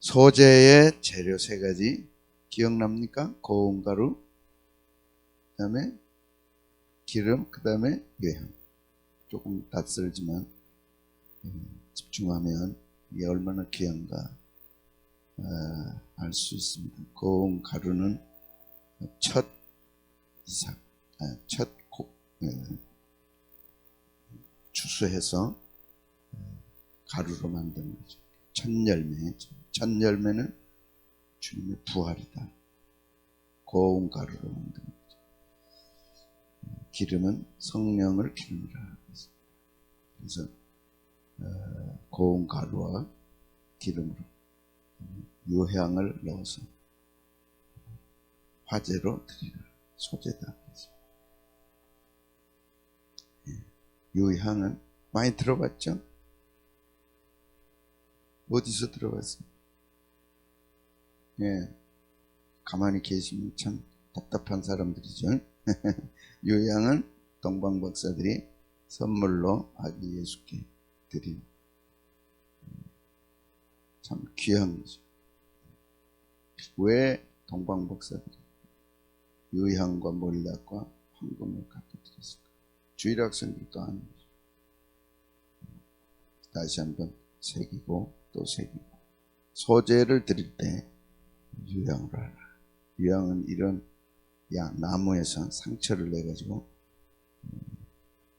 소재의 재료 세 가지 기억납니까? 고운 가루, 그 다음에 기름, 그 다음에 유향. 조금 낯설지만 집중하면 이게 얼마나 귀한가 알 수 있습니다. 고운 가루는 첫 이삭, 첫 추수해서 가루로 만드는 거죠. 첫 열매. 첫 열매는 주님의 부활이다. 고운 가루로 만드는 거죠. 기름은 성령을 기름이라. 그래서 고운 가루와 기름으로 유향을 넣어서 화제로 드리라. 소재다. 유향은 많이 들어봤죠? 어디서 들어봤어요? 예, 가만히 계시면 참 답답한 사람들이죠. 유향은 동방 박사들이 선물로 아기 예수께 드린 참 귀한 거죠. 왜 동방 박사들이 유향과 몰약과 황금을 갖다 드렸을까? 주일 학생들도 아닌 거죠. 다시 한번 새기고 또 새기고. 소재를 드릴 때 유향을 하라. 유향은 이런 나무에서 상처를 내가지고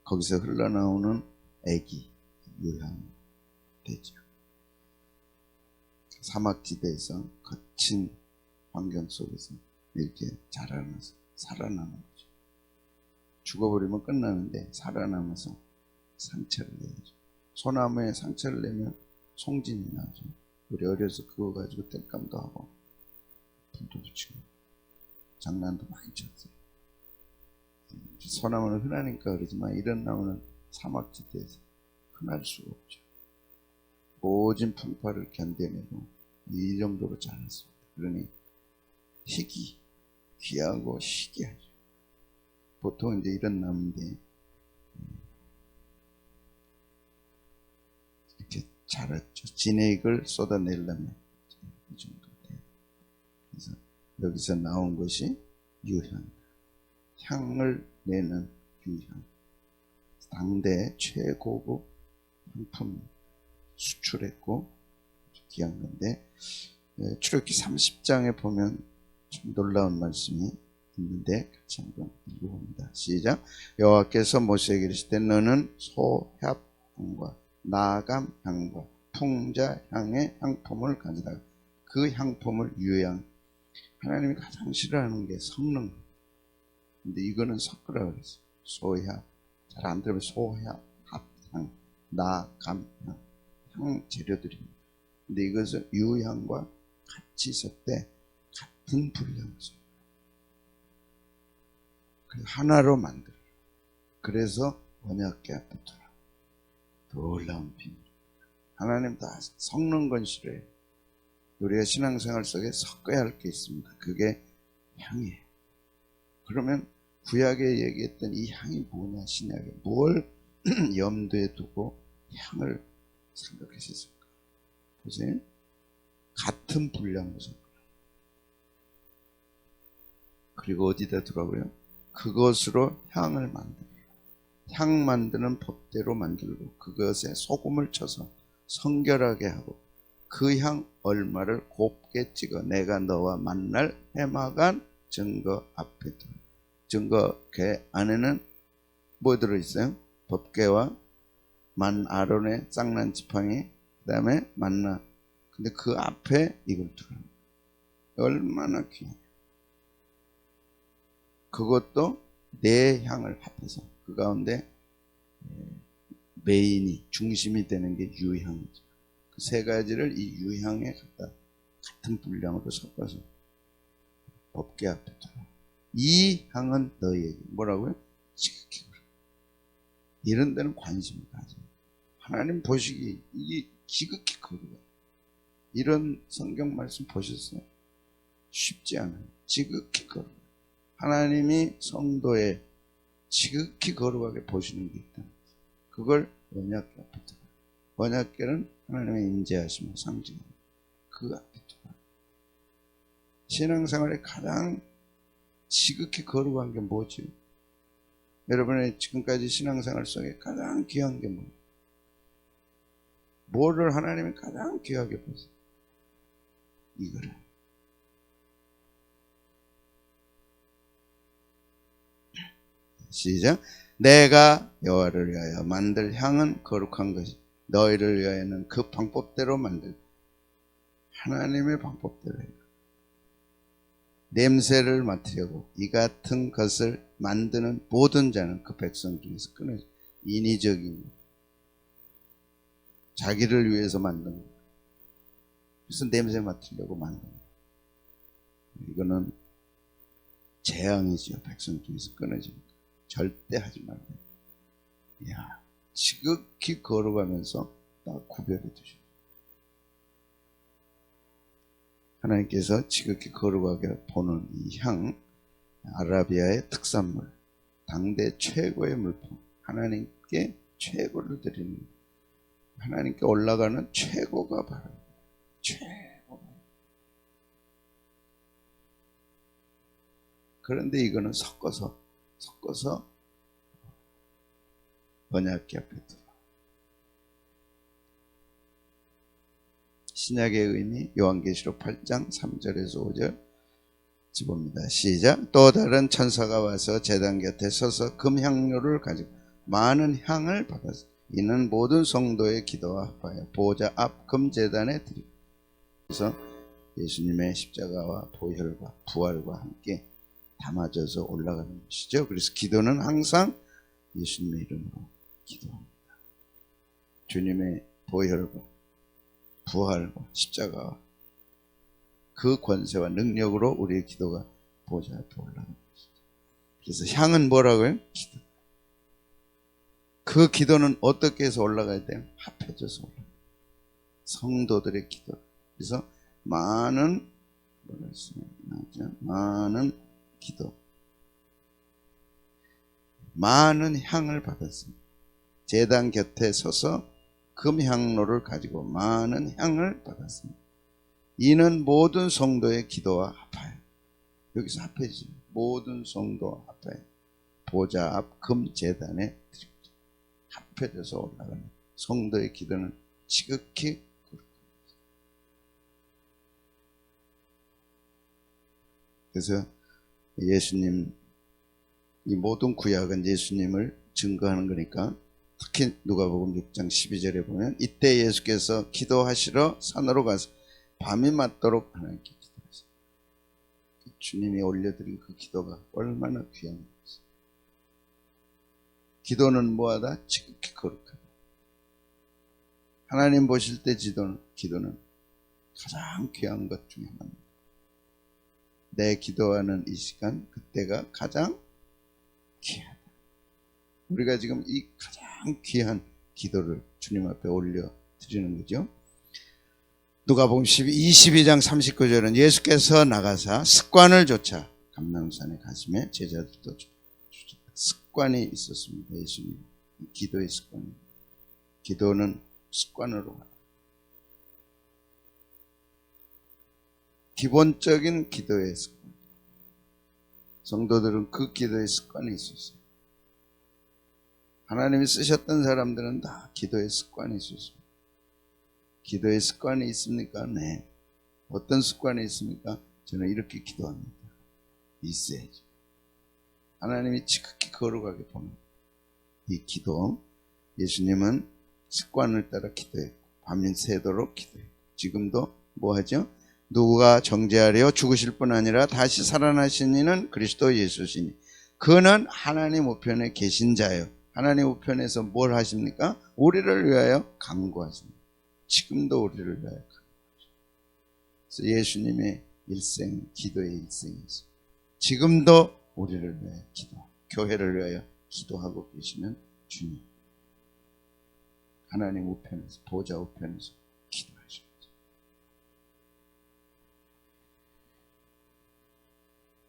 거기서 흘러나오는 액이 유향 되죠. 사막지대에서 거친 환경 속에서 이렇게 자라나서 살아나는 거죠. 죽어버리면 끝나는데 살아남아서 상처를 내죠. 소나무에 상처를 내면 송진이 나죠. 우리 어려서 그거 가지고 땔감도 하고 불도 붙이고 장난도 많이 쳤어요. 소나무는 흔하니까 그러지만 이런 나무는 사막지대에서 흔할 수가 없죠. 모진 풍파를 견뎌내고 이 정도로 자랐습니다. 그러니 희귀, 귀하고 희귀하죠. 보통 이제 이런 나무인데 이렇게 자랐죠. 진액을 쏟아내려면 이 정도 돼요. 그래서 여기서 나온 것이 유향, 향을 내는 유향, 당대 최고급 향품 수출했고 귀한 건데, 출애굽기 30장에 보면 좀 놀라운 말씀이 있는데 같이 한번 읽어봅니다. 시작. 여호와께서 모세에게 이르시되 너는 소합향과 나감향과 풍자향의 향품을 가져다가 그 향품을 유향. 하나님이 가장 싫어하는 게 섞는 거. 근데 이거는 섞으라 그랬어요. 소향, 잘 안 들으면 소향, 합향, 나감향, 향 재료들입니다. 근데 이것을 유향과 같이 섞되 같은 분량을 섞어요. 하나로 만들어요. 그래서 언약궤 앞에 두라. 놀라운 비밀. 하나님 다 섞는 건 싫어요. 우리가 신앙생활 속에 섞어야 할 게 있습니다. 그게 향이에요. 그러면 구약에 얘기했던 이 향이 뭐냐, 신약에 뭘 염두에 두고 향을 생각하셨을까? 보세요. 같은 분량으로 섞어요. 그리고 어디다 두라고요? 그것으로 향을 만들어요. 향 만드는 법대로 만들고 그것에 소금을 쳐서 성결하게 하고 그 향 얼마를 곱게 찍어 내가 너와 만날 해마간 증거 앞에 두라. 증거궤 안에는 뭐 들어있어요? 법궤와 만 아론의 쌍난 지팡이, 그 다음에 만나. 근데 그 앞에 이걸 두라. 얼마나 귀해요. 그것도 내 향을 합해서 그 가운데 메인이 중심이 되는 게 유향이죠. 그 세 가지를 이 유향에 갖다 같은 분량으로 섞어서 법궤 앞에 두라. 이 향은 너희에게 뭐라고요? 지극히 거룩. 이런 데는 관심을 가져요. 하나님 보시기 이게 지극히 거룩해요. 이런 성경 말씀 보셨어요? 쉽지 않아요. 지극히 거룩해요. 하나님이 성도의 지극히 거룩하게 보시는 게 있다. 그걸 언약궤 앞에 두라. 언약궤는 하나님의 임재하심을 상징합니다. 그 앞에 두라. 신앙생활에 가장 지극히 거룩한 게 뭐지? 여러분의 지금까지 신앙생활 속에 가장 귀한 게 뭐예요? 뭐를 하나님이 가장 귀하게 보세요? 이거를. 시작. 내가 여호와를 위하여 만들 향은 거룩한 것이 너희를 위하여는 그 방법대로 만들. 하나님의 방법대로 해요. 냄새를 맡으려고 이 같은 것을 만드는 모든 자는 그 백성 중에서 끊어져. 인위적인 자기를 위해서 만든 거예요. 그래서 냄새 맡으려고 만든 거예요. 이거는 재앙이죠. 백성 중에서 끊어지니까. 절대 하지 말고. 이야, 지극히 거룩하면서 딱 구별해 두셔. 하나님께서 지극히 거룩하게 보는 이 향, 아라비아의 특산물, 당대 최고의 물품, 하나님께 최고를 드리는, 하나님께 올라가는 최고가 바로 최고. 그런데 이거는 섞어서 번역기 앞에 들어. 신약의 의미 요한계시록 8장 3절에서 5절 봅니다. 시작. 또 다른 천사가 와서 제단 곁에 서서 금향료를 가지고 많은 향을 받았어. 이는 모든 성도의 기도와 합하여 보좌 앞 금제단에 드리고. 그래서 예수님의 십자가와 보혈과 부활과 함께 담아져서 올라가는 것이죠. 그래서 기도는 항상 예수님의 이름으로 기도합니다. 주님의 보혈과 부활과 십자가와 그 권세와 능력으로 우리의 기도가 보좌 앞에 올라가는 것이죠. 그래서 향은 뭐라고요? 기도. 그 기도는 어떻게 해서 올라가야 돼요? 합해져서 올라가요. 성도들의 기도. 그래서 많은 기도, 많은 향을 받았습니다. 제단 곁에 서서 금향로를 가지고 많은 향을 받았습니다. 이는 모든 성도의 기도와 합하여. 여기서 합해지죠. 모든 성도와 합하여 보좌 앞 금제단에 드립니다. 합해져서 올라가는 성도의 기도는 지극히 거룩합니다. 그래서 예수님, 이 모든 구약은 예수님을 증거하는 거니까 특히 누가복음 6장 12절에 보면 이때 예수께서 기도하시러 산으로 가서 밤이 맞도록 하나님께 기도하셨어요. 주님이 올려드린 그 기도가 얼마나 귀한 것이죠. 기도는 뭐하다? 지극히 거룩하다. 하나님 보실 때 기도는 가장 귀한 것 중에 하나입니다. 내 기도하는 이 시간, 그때가 가장 귀하다. 우리가 지금 이 가장 귀한 기도를 주님 앞에 올려 드리는 거죠. 누가복음 22장 39절은 예수께서 나가사 습관을 좇아 감람산에 가시며 제자들도 주셨다. 습관이 있었습니다. 예수님. 기도의 습관이. 기도는 습관으로 가요. 기본적인 기도의 습관. 성도들은 그 기도의 습관이 있었어요. 하나님이 쓰셨던 사람들은 다 기도의 습관이 있었습니다. 기도의 습관이 있습니까? 네. 어떤 습관이 있습니까? 저는 이렇게 기도합니다. 있어야죠. 하나님이 지극히 거룩하게 보는 이 기도. 예수님은 습관을 따라 기도했고 밤이 새도록 기도했고 지금도 뭐 하죠? 누가 정죄하려 죽으실 뿐 아니라 다시 살아나신 이는 그리스도 예수시니 그는 하나님 우편에 계신 자요. 하나님 우편에서 뭘 하십니까? 우리를 위하여 간구하십니다. 지금도 우리를 위하여 간구하십니다. 그래서 예수님의 일생, 기도의 일생이죠. 지금도 우리를 위하여 교회를 위하여 기도하고 계시는 주님. 하나님 우편에서, 보좌 우편에서 기도하십니다.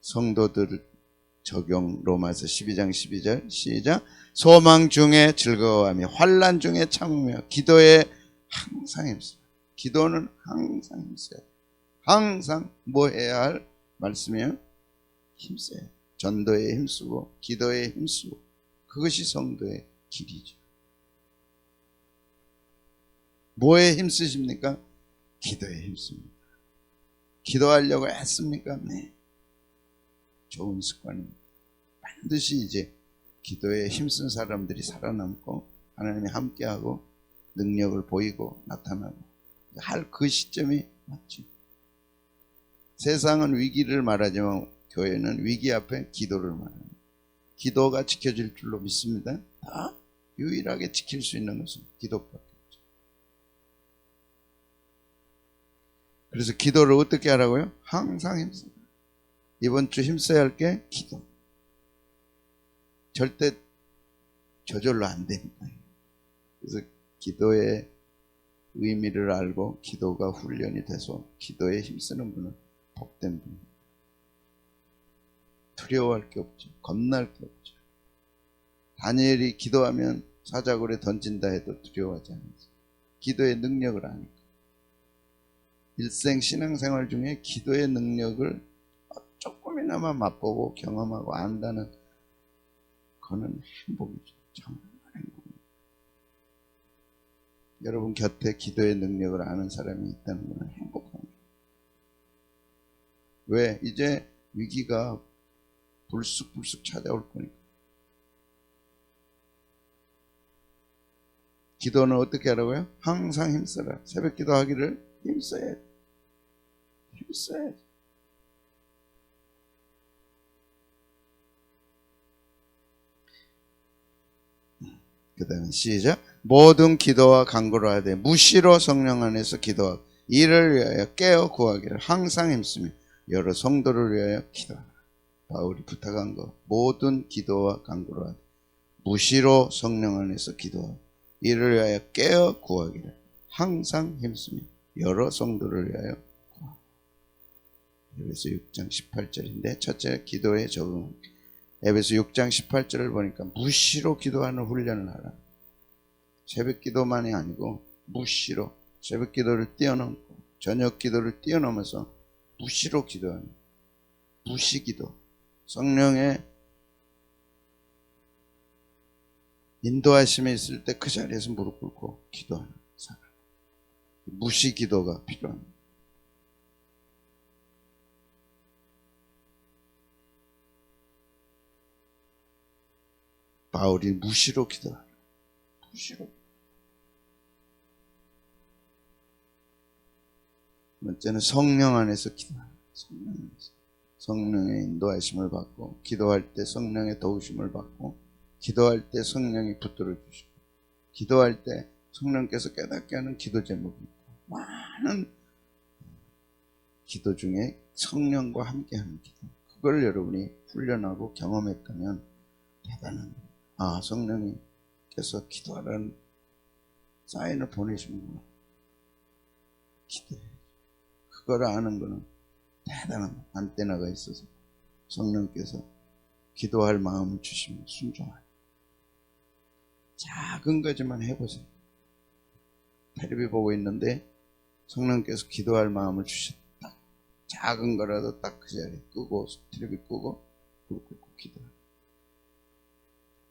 성도들 적용 로마서 12장 12절 시작. 소망 중에 즐거워하며 환난 중에 참으며 기도에 항상 힘쓰라. 기도는 항상 힘써야 돼. 항상 뭐 해야 할 말씀이에요? 힘써야 돼. 전도에 힘쓰고 기도에 힘쓰고 그것이 성도의 길이죠. 뭐에 힘쓰십니까? 기도에 힘씁니다. 기도하려고 애씁니까? 네. 좋은 습관입니다. 반드시 이제 기도에 힘쓴 사람들이 살아남고 하나님이 함께하고 능력을 보이고 나타나고 할 그 시점이 맞죠. 세상은 위기를 말하지만 교회는 위기 앞에 기도를 말합니다. 기도가 지켜질 줄로 믿습니다. 다 유일하게 지킬 수 있는 것은 기도밖에 없죠. 그래서 기도를 어떻게 하라고요? 항상 힘써요. 이번 주 힘써야 할 게 기도. 절대 저절로 안 됩니다. 그래서 기도의 의미를 알고 기도가 훈련이 돼서 기도에 힘쓰는 분은 복된 분입니다. 두려워할 게 없죠. 겁날 게 없죠. 다니엘이 기도하면 사자굴에 던진다 해도 두려워하지 않았어요. 기도의 능력을 아니까. 일생 신앙생활 중에 기도의 능력을 조금이나마 맛보고 경험하고 안다는 그거는 행복이죠. 정말 행복입니다. 여러분 곁에 기도의 능력을 아는 사람이 있다는 것은 행복합니다. 왜? 이제 위기가 불쑥불쑥 찾아올 거니까. 기도는 어떻게 하라고요? 항상 힘써라. 새벽 기도하기를 힘써야지. 힘써야지. 그 다음에 시작. 모든 기도와 간구를 하되 무시로 성령 안에서 기도하고 이를 위하여 깨어 구하기를 항상 힘쓰며 여러 성도를 위하여 기도하라. 바울이 부탁한 거. 모든 기도와 간구를 하되 무시로 성령 안에서 기도하고 이를 위하여 깨어 구하기를 항상 힘쓰며 여러 성도를 위하여 구하라. 에베소 6장 18절인데 첫째 기도에 적응합니다. 에베소 6장 18절을 보니까 무시로 기도하는 훈련을 하라. 새벽 기도만이 아니고 무시로 새벽 기도를 뛰어넘고 저녁 기도를 뛰어넘어서 무시로 기도하는 무시기도. 성령의 인도하심에 있을 때 그 자리에서 무릎 꿇고 기도하는 사람. 무시기도가 필요합니다. 바울이 무시로 기도하라. 무시로. 번째는 성령 안에서 기도하라. 성령 안에서. 성령의 인도하심을 받고 기도할 때 성령의 도우심을 받고 기도할 때 성령이 붙들어 주시고 기도할 때 성령께서 깨닫게 하는 기도 제목이 있고 많은 기도 중에 성령과 함께하는 기도. 그걸 여러분이 훈련하고 경험했다면 대단한 거예요. 아, 성령님께서 기도하라는 사인을 보내시는구나. 기도해. 그걸 아는 거는 대단한 안테나가 있어서 성령께서 기도할 마음을 주시면 순종하라. 작은 거지만 해보세요. 텔레비 보고 있는데 성령께서 기도할 마음을 주셨다. 작은 거라도 딱 그 자리에 끄고 텔레비 끄고 무릎 꿇고 기도하라.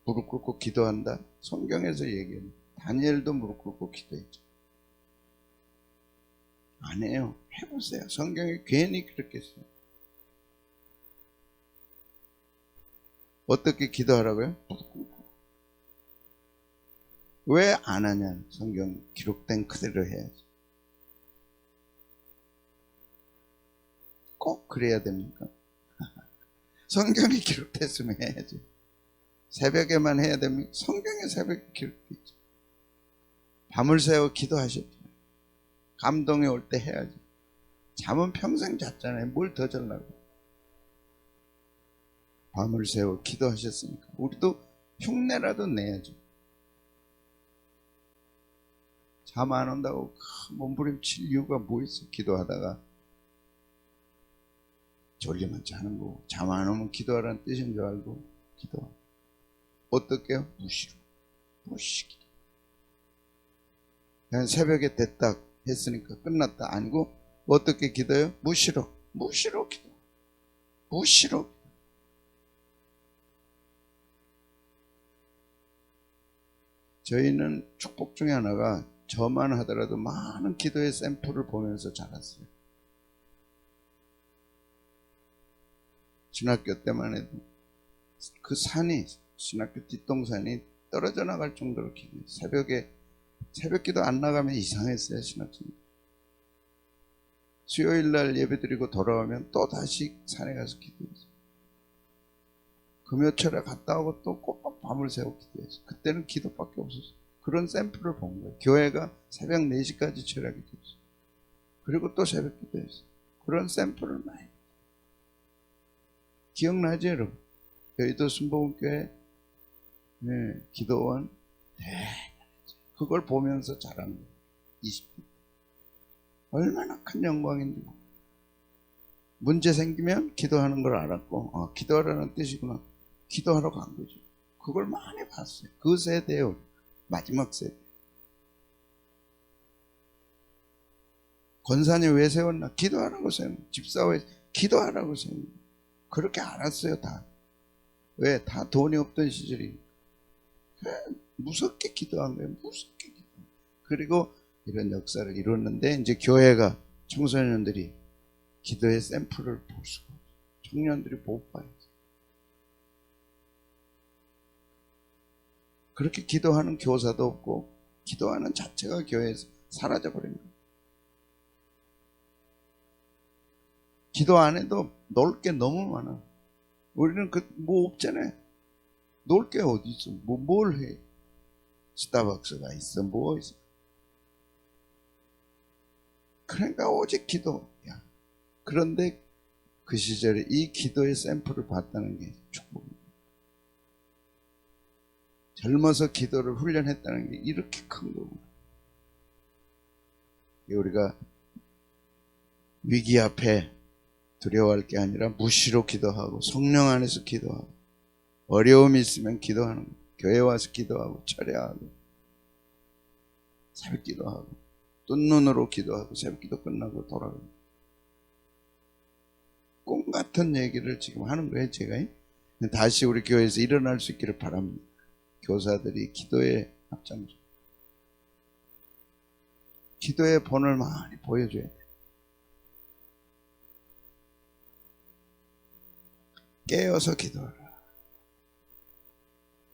무릎 꿇고 기도한다. 성경에서 얘기해요. 다니엘도 무릎 꿇고 기도했죠. 안 해요. 해보세요. 성경이 괜히 그렇게 써요. 어떻게 기도하라고요? 무릎 꿇고. 왜 안 하냐? 성경 기록된 그대로 해야지. 꼭 그래야 됩니까? 성경이 기록됐으면 해야지. 새벽에만 해야 됩니까? 성경에 새벽에 기록돼 있죠. 밤을 새워 기도하셨죠. 감동이 올 때 해야지. 잠은 평생 잤잖아요. 뭘 더 잘라고. 밤을 새워 기도하셨으니까 우리도 흉내라도 내야죠. 잠 안 온다고 몸부림칠 이유가 뭐 있어. 기도하다가 졸리면 자는 거고 잠 안 오면 기도하라는 뜻인 줄 알고 기도. 어떻게요? 무시로. 무시기도. 그냥 새벽에 됐다. 했으니까 끝났다. 아니고 어떻게 기도해요? 무시로 기도. 무시로. 저희는 축복 중에 하나가 저만 하더라도 많은 기도의 샘플을 보면서 자랐어요. 신학교 때만 해도 그 산이, 신학교 뒷동산이 떨어져 나갈 정도로 기도해요. 새벽 기도 안 나가면 이상했어요. 신학생. 수요일날 예배 드리고 돌아오면 또 다시 산에 가서 기도했어요. 금요철에 갔다 오고 또 꼬박 밤을 새고 기도했어요. 그때는 기도밖에 없었어요. 그런 샘플을 본 거예요. 교회가 새벽 4시까지 철학이 됐어요. 그리고 또 새벽 기도했어요. 그런 샘플을 많이. 기억나죠, 여러분? 여의도 순복음교회 기도원 그걸 보면서 자란 거예요. 20대. 얼마나 큰 영광인지. 문제 생기면 기도하는 걸 알았고, 기도하라는 뜻이구나. 기도하러 간 거죠. 그걸 많이 봤어요. 그 세대요. 마지막 세대. 권사님 왜 세웠나? 기도하라고 세웠나? 집사회 기도하라고 세웠나? 그렇게 알았어요, 다. 왜? 다 돈이 없던 시절이. 무섭게 기도한 거예요. 무섭게 기도. 그리고 이런 역사를 이뤘는데, 이제 교회가, 청소년들이 기도의 샘플을 볼 수가 없어요. 청년들이 못 봐요. 그렇게 기도하는 교사도 없고, 기도하는 자체가 교회에서 사라져버린 거예요. 기도 안 해도 놀 게 너무 많아. 우리는 뭐 없잖아요. 놀 게 어디 있어? 뭘 해? 스타벅스가 있어, 뭐 있어? 그러니까 오직 기도야. 그런데 그 시절에 이 기도의 샘플을 봤다는 게 축복입니다. 젊어서 기도를 훈련했다는 게 이렇게 큰 거구나. 우리가 위기 앞에 두려워할 게 아니라 무시로 기도하고 성령 안에서 기도하고 어려움이 있으면 기도하는 거예요. 교회 와서 기도하고 철야하고 새벽 기도하고 뜬 눈으로 기도하고 새벽 기도 끝나고 돌아가고 꿈 같은 얘기를 지금 하는 거예요. 제가 다시 우리 교회에서 일어날 수 있기를 바랍니다. 교사들이 기도에 앞장서 기도의 본을 많이 보여줘야 돼요. 깨어서 기도하라.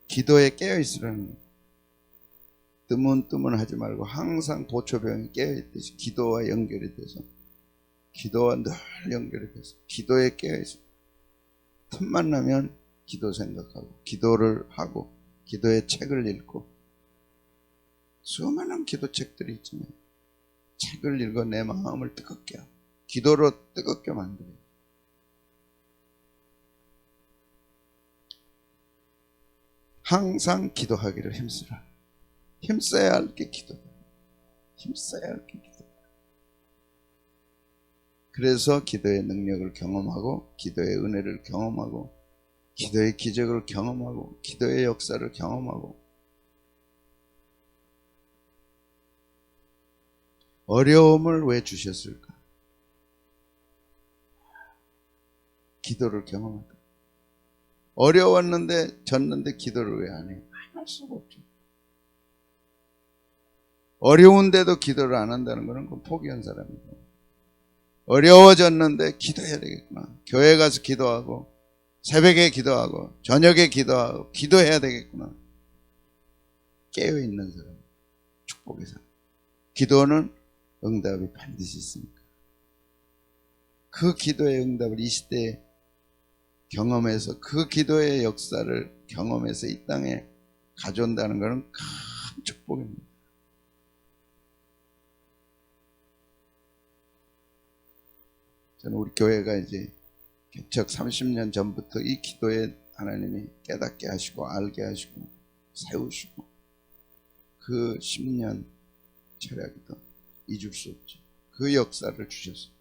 기도에 깨어있으라는 거예요. 뜨문뜨문하지 말고 항상 보초병이 깨어있듯이 기도와 연결이 돼서 기도와 늘 연결이 돼서 기도에 깨어있어. 틈만 나면 기도 생각하고 기도를 하고 기도의 책을 읽고 수많은 기도책들이 있지만 책을 읽어 내 마음을 뜨겁게 하고 기도로 뜨겁게 만들어요. 항상 기도하기를 힘쓰라. 힘써야 할 게 기도다. 힘써야 할 게 기도다. 그래서 기도의 능력을 경험하고 기도의 은혜를 경험하고 기도의 기적을 경험하고 기도의 역사를 경험하고 어려움을 왜 주셨을까? 기도를 경험하다. 어려웠는데 졌는데 기도를 왜 안 해요? 할 수가 없죠. 어려운데도 기도를 안 한다는 것은 그건 포기한 사람이고 어려워졌는데 기도해야 되겠구나. 교회 가서 기도하고 새벽에 기도하고 저녁에 기도하고 기도해야 되겠구나. 깨어있는 사람, 축복의 사람. 기도는 응답이 반드시 있습니다. 그 기도의 응답을 이 시대에 경험해서 그 기도의 역사를 경험해서 이 땅에 가져온다는 것은 큰 축복입니다. 저는 우리 교회가 이제 개척 30년 전부터 이 기도에 하나님이 깨닫게 하시고 알게 하시고 세우시고 그 10년 철야기도 잊을 수 없죠. 그 역사를 주셨어요.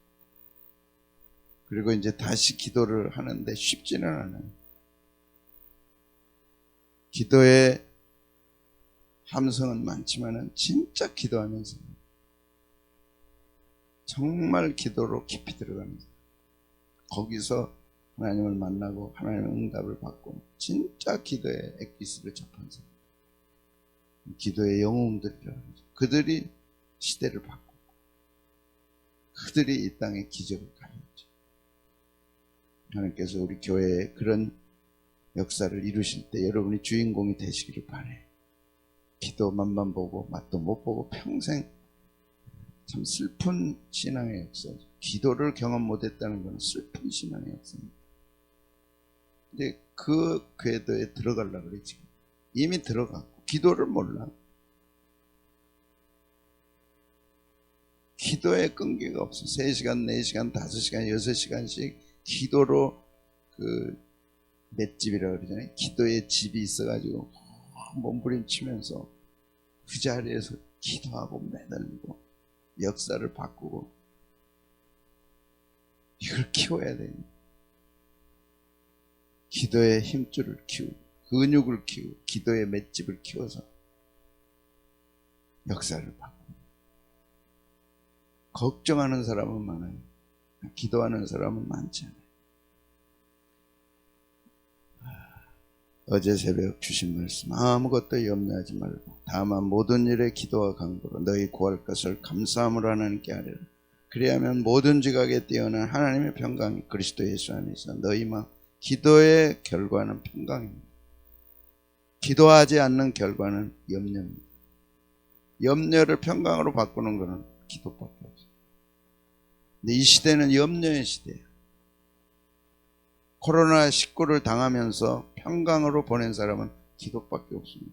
그리고 이제 다시 기도를 하는데 쉽지는 않아요. 기도의 함성은 많지만은 진짜 기도하면서 정말 기도로 깊이 들어가는 사람. 거기서 하나님을 만나고 하나님의 응답을 받고 진짜 기도의 엑기스를 접한 사람. 기도의 영웅들이라고 하죠. 그들이 시대를 바꾸고 그들이 이 땅에 기적을 가졌죠. 하나님께서 우리 교회에 그런 역사를 이루실 때 여러분이 주인공이 되시기를 바라요. 기도만만 보고 맛도 못 보고 평생 참 슬픈 신앙의 역사죠. 기도를 경험 못했다는 건 슬픈 신앙의 역사입니다. 근데 그 궤도에 들어가려고 그래 지금. 이미 들어갔고 기도를 몰라. 기도에 끈기가 없어. 3시간, 4시간, 5시간, 6시간씩 기도로 그 맷집이라고 그러잖아요. 기도의 집이 있어가지고 몸부림치면서 그 자리에서 기도하고 매달리고 역사를 바꾸고 이걸 키워야 됩니다. 기도의 힘줄을 키우고 근육을 키우고 기도의 맷집을 키워서 역사를 바꾸고. 걱정하는 사람은 많아요. 기도하는 사람은 많지 않아요. 어제 새벽 주신 말씀, 아무것도 염려하지 말고 다만 모든 일에 기도와 간구로 너희 구할 것을 감사함으로 하나님께 하리라. 그리하면 모든 지각에 뛰어난 하나님의 평강이 그리스도 예수 안에서 너희 마음. 기도의 결과는 평강입니다. 기도하지 않는 결과는 염려입니다. 염려를 평강으로 바꾸는 것은 기도밖에 없어요. 근데 이 시대는 염려의 시대예요. 코로나19를 당하면서 평강으로 보낸 사람은 기도밖에 없습니다.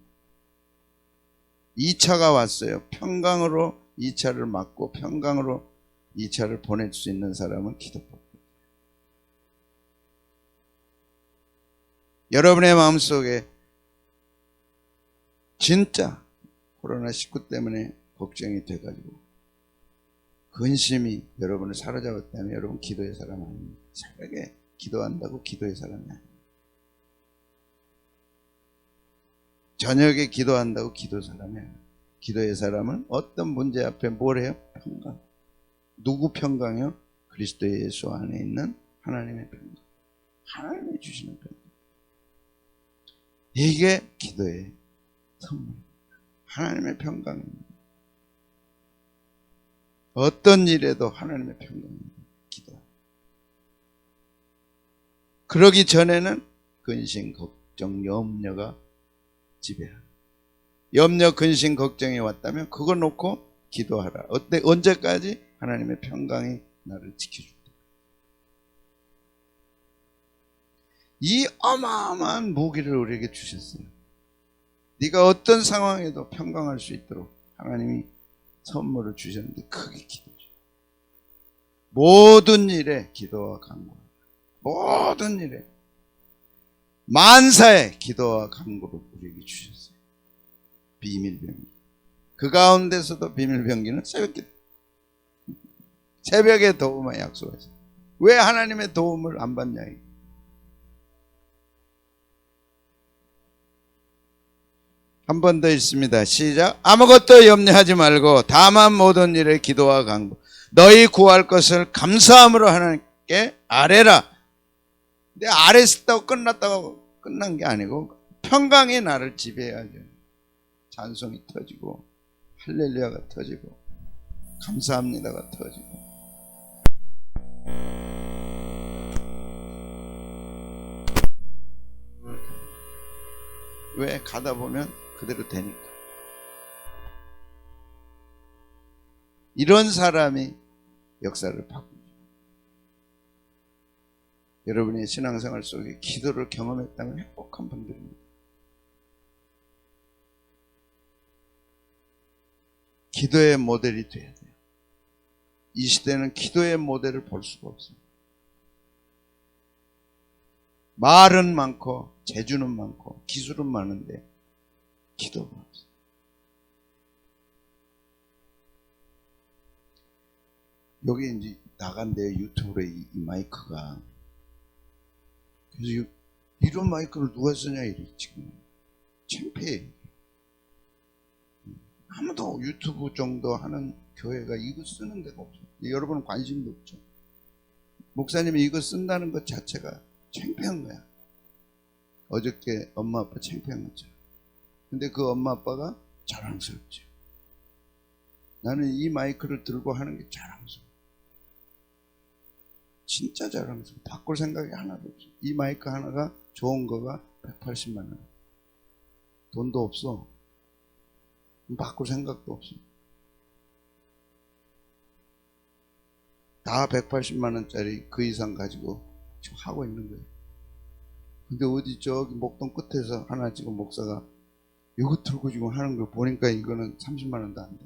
2차가 왔어요. 평강으로 2차를 맞고 평강으로 2차를 보낼 수 있는 사람은 기도밖에 없어요. 여러분의 마음속에 진짜 코로나19 때문에 걱정이 돼가지고 근심이 여러분을 사로잡았다면 여러분 기도의 사람 아닙니다. 새벽에 기도한다고 기도의 사람이 아닙니다. 저녁에 기도한다고 기도의 사람이 아닙니다. 기도의 사람은 어떤 문제 앞에 뭘 해요? 평강. 누구 평강이요? 그리스도 예수 안에 있는 하나님의 평강. 하나님이 주시는 평강. 이게 기도의 선물입니다. 하나님의 평강입니다. 어떤 일에도 하나님의 평강입니다. 기도. 그러기 전에는 근심, 걱정, 염려가 지배합니다. 염려, 근심, 걱정이 왔다면 그거 놓고 기도하라. 언제까지? 하나님의 평강이 나를 지켜줄 때. 이 어마어마한 무기를 우리에게 주셨어요. 네가 어떤 상황에도 평강할 수 있도록 하나님이 선물을 주셨는데 그게 기도죠. 모든 일에 기도와 간구. 모든 일에 만사에 기도와 간구를 우리에게 주셨어요. 비밀병기. 그 가운데서도 비밀병기는 새벽기도. 새벽에 도움을 약속했어요. 왜 하나님의 도움을 안 받냐. 한 번 더 읽습니다. 시작. 아무것도 염려하지 말고 다만 모든 일에 기도와 간구 너희 구할 것을 감사함으로 하나님께 아뢰라. 근데 아뢰었다고 끝났다고 끝난 게 아니고 평강이 나를 지배해야죠. 찬송이 터지고 할렐루야가 터지고 감사합니다가 터지고. 왜? 가다 보면 그대로 되니까. 이런 사람이 역사를 바꿉니다. 여러분의 신앙생활 속에 기도를 경험했다면 행복한 분들입니다. 기도의 모델이 돼야 돼요. 이 시대는 기도의 모델을 볼 수가 없습니다. 말은 많고 재주는 많고 기술은 많은데 기도가 없어요. 여기 이제 나간대요. 유튜브로 이 마이크가. 그래서 이런 마이크를 누가 쓰냐 이래 지금. 창피해. 아무도 유튜브 정도 하는 교회가 이거 쓰는 데가 없어요. 여러분은 관심도 없죠. 목사님이 이거 쓴다는 것 자체가 창피한 거야. 어저께 엄마 아빠 창피한 거죠. 근데 그 엄마 아빠가 자랑스럽죠. 나는 이 마이크를 들고 하는 게 자랑스러워. 진짜 자랑스러워. 바꿀 생각이 하나도 없어. 이 마이크 하나가 좋은 거가 180만 원. 돈도 없어. 바꿀 생각도 없어. 다 180만 원짜리 그 이상 가지고 지금 하고 있는 거예요. 근데 어디 저기 목동 끝에서 하나 지금 목사가 이거 들고 지금 하는 걸 보니까 이거는 30만 원도 안 돼.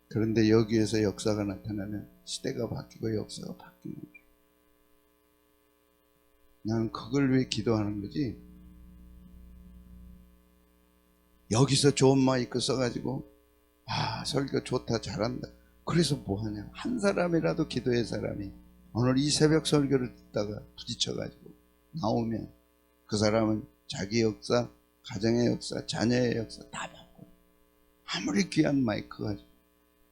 그런데 여기에서 역사가 나타나면 시대가 바뀌고 역사가 바뀌는 거예요. 나는 그걸 위해 기도하는 거지. 여기서 좋은 마이크 써가지고 설교 좋다 잘한다. 그래서 뭐하냐. 한 사람이라도 기도의 사람이 오늘 이 새벽 설교를 듣다가 부딪혀가지고 나오면 그 사람은 자기 역사, 가정의 역사, 자녀의 역사 다 바꿔요. 아무리 귀한 마이크 가지고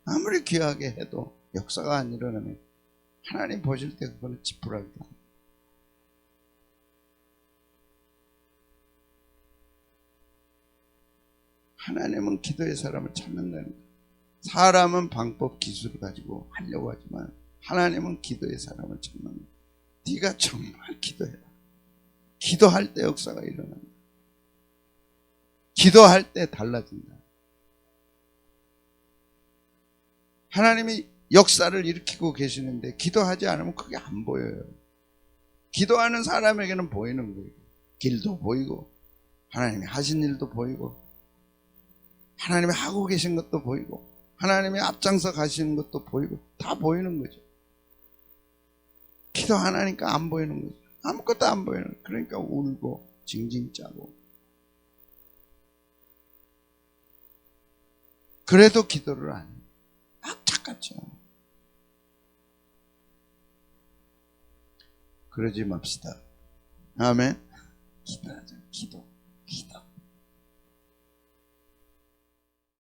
아무리 귀하게 해도 역사가 안 일어나면 하나님 보실 때 그거는 지푸라기다. 하나님은 기도의 사람을 찾는다는 거예요. 사람은 방법 기술을 가지고 하려고 하지만 하나님은 기도의 사람을 찾는 거예요. 네가 정말 기도해라. 기도할 때 역사가 일어난다. 기도할 때 달라진다. 하나님이 역사를 일으키고 계시는데 기도하지 않으면 그게 안 보여요. 기도하는 사람에게는 보이는 거예요. 길도 보이고 하나님이 하신 일도 보이고 하나님이 하고 계신 것도 보이고 하나님이 앞장서 가시는 것도 보이고 다 보이는 거죠. 기도 안 하니까 안 보이는 거죠. 아무것도 안 보이는 거예요. 그러니까 울고 징징 짜고. 그래도 기도를 안 해요. 악착같이. 그러지 맙시다. 아멘. 기도하자. 기도.